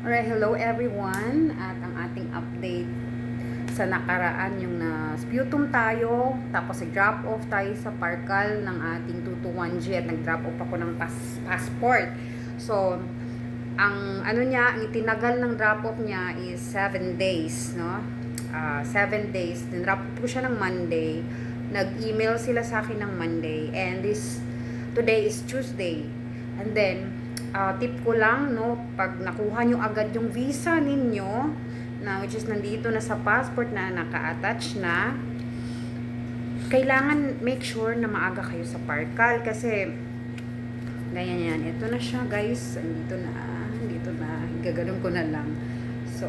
Alright, hello everyone. At ang ating update sa nakaraan yung na-sputum tayo, tapos drop off tayo sa Parkal ng ating 221G at nag-drop off ako ng passport. So, ang ano niya, ang itinagal ng drop off niya is 7 days, no? 7 days. Then drop off ko siya ng Monday. Nag-email sila sa akin ng Monday and today is Tuesday. And then tip ko lang, no, pag nakuha nyo agad yung visa ninyo na which is nandito na sa passport na naka-attach na, kailangan make sure na maaga kayo sa Parkal kasi ganyan yan. Ito na siya, guys. Dito na. Gaganon ko na lang. So,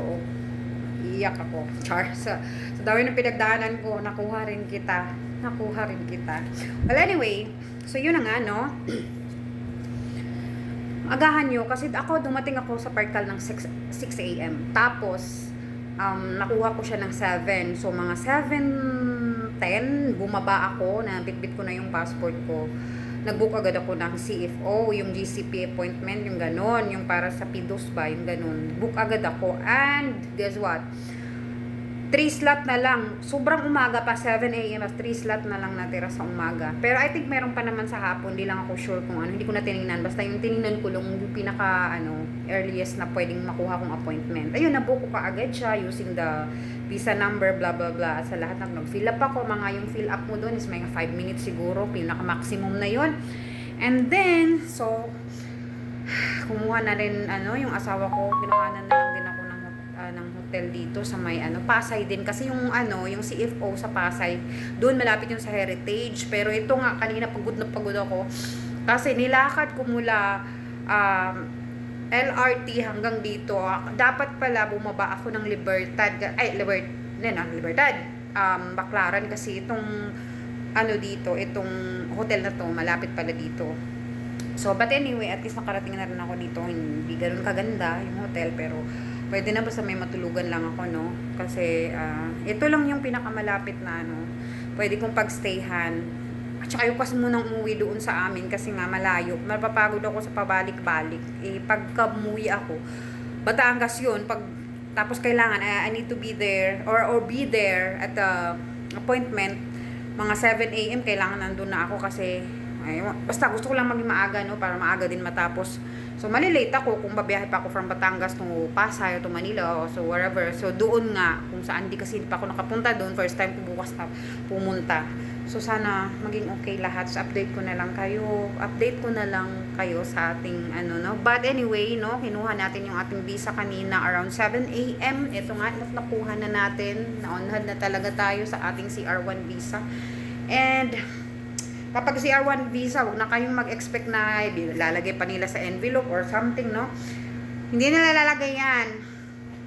iiyak ako. Char. Sa dami ng pinagdaanan ko, nakuha rin kita. Well, anyway, so yun na nga, no? Agahan nyo, kasi dumating ako sa Parkal ng 6 a.m. Tapos, nakuha ko siya ng 7. So, mga 7:10, bumaba ako, bitbit ko na yung passport ko. Nag-book agad ako ng CFO, yung GCP appointment, yung ganon, yung para sa PIDOS ba, yung ganon. Book agad ako, and guess what? 3 slot na lang. Sobrang umaga pa, 7 a.m. 3 slot na lang natira sa umaga. Pero I think meron pa naman sa hapon. Hindi lang ako sure kung ano. Hindi ko na tinignan. Basta yung tinignan ko lang yung pinaka earliest na pwedeng makuha kong appointment. Ayun, nabook ko kaagad siya using the visa number, blah blah blah. Sa lahat nag-fill up ako. Yung fill up mo doon is mga 5 minutes siguro. Pinaka-maximum na yon. And then, so, kumuha na rin yung asawa ko. Kinuhanan na lang din ako ng hotel dito sa may Pasay din kasi yung CFO sa Pasay doon malapit yung sa Heritage, pero ito nga kanina pagod na pagod ako kasi nilakad ko mula LRT hanggang dito. Dapat pala bumaba ako ng Libertad Baclaran kasi itong dito, itong hotel na to malapit pala dito. So, but anyway, at least nakarating na rin ako dito. Hindi ganoon kaganda yung hotel, pero pwede na basta may matulugan lang ako, no? Kasi, ito lang yung pinakamalapit na, pwede kong pagstayhan. At saka yung kasi munang umuwi doon sa amin kasi nga malayo. Mapapagod ako sa pabalik-balik. Pagka umuwi ako, Batangas yun. Tapos kailangan, I need to be there, or be there at the appointment. Mga 7 a.m. kailangan nandun na ako kasi basta gusto ko lang maging maaga, no, para maaga din matapos. So malilate ako kung babiyahe pa ako from Batangas to Pasay to Manila o so wherever. So doon nga kung saan kasi hindi pa ako nakapunta doon, first time ko bukas na pumunta. So sana maging okay lahat. So update ko na lang kayo sa ating But anyway, no, kinuha natin yung ating visa kanina around 7 a.m. Ito nga, nakuha na natin. Na-onhad na talaga tayo sa ating CR1 visa. And kapag CR1 visa, huwag na kayong mag-expect na lalagay pa nila sa envelope or something, no? Hindi nila lalagay yan.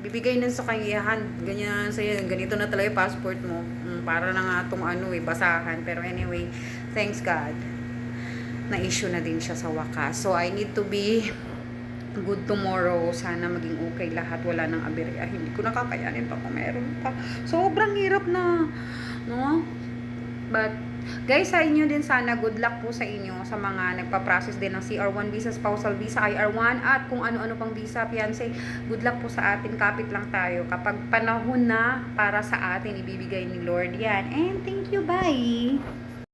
Bibigay nun sa kanyahan. Ganyan sa'yo. Ganito na talaga yung passport mo. Para na nga itong basahan. Pero anyway, thanks God. Na-issue na din siya sa wakas. So, I need to be good tomorrow. Sana maging okay lahat. Wala nang aberya. Hindi ko nakakayanin pa kung meron pa. Sobrang hirap na. No? But, guys, sa inyo din sana, good luck po sa inyo sa mga nagpa-process din ng CR1 visa, spousal visa, IR1 at kung ano-ano pang visa, fiancé. Good luck po sa atin, kapit lang tayo. Kapag panahon na para sa atin, ibibigay ni Lord yan. And thank you, bye!